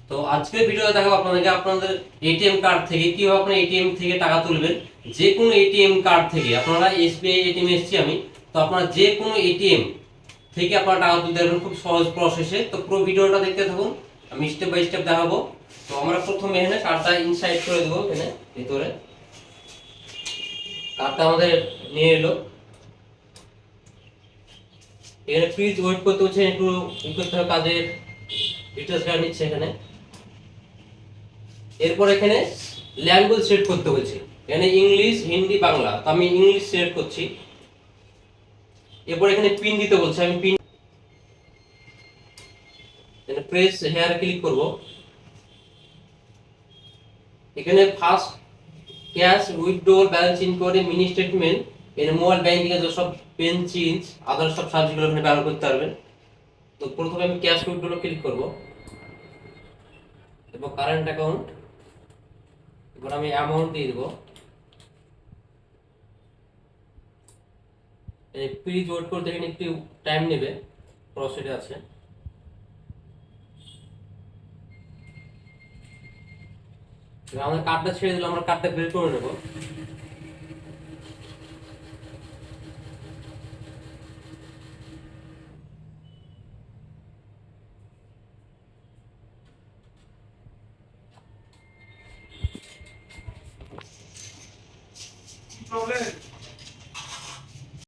তো আজকের ভিডিওতে দেখাবো আপনাদেরকে আপনাদের এটিএম কার্ড থেকে কিভাবে আপনারা এটিএম থেকে টাকা তুলবেন। যে কোনো এটিএম কার্ড থেকে আপনারা এসবিআই এটিএম এসছি আমি, তো আপনারা যে কোনো এটিএম থেকে আপনারা টাকা তুলতে পারবেন খুব সহজ প্রসেসে। তো পুরো ভিডিওটা দেখতে থাকুন, আমি স্টেপ বাই স্টেপ দেখাবো। তো আমরা প্রথমে এখানে কার্ডটা ইনসাইড করে দেবো, এখানে ভিতরে কার্ডটা আমাদের নিয়ে এলো। এখানে প্লিজ ওয়েট করতে হচ্ছে, একটু করতে হবে, কাজের ডিটেলস গার্ড নিচ্ছে এখানে। এরপর এখানে ল্যাঙ্গুয়েজ সিলেক্ট করতে হচ্ছে, এখানে ইংলিশ, হিন্দি, বাংলা। তো আমি ইংলিশ সিলেক্ট করছি। এরপর এখানে পিন দিতে বলছে, আমি পিন এখানে প্রেস হেয়ার ক্লিক করব। এখানে first cash withdrawal balance inquiry mini statement, এর মোবাইল ব্যাংকিং এর সব পেন চেঞ্জ আদার সব সার্চগুলো এখানে ব্যবহার করতে পারবেন। তো প্রথমে আমি ক্যাশ উইথড্রল ক্লিক করব এবং কারেন্ট অ্যাকাউন্ট, এবার আমি অ্যামাউন্ট দিয়ে দেবো। প্লিজ ওয়েট করতে এখানে একটু টাইম নেবে, প্রসেসে আছে। আমাদের কার্ডটা ছেড়ে দিলে আমরা কার্ডটা বের করে নেব। প্রবলেম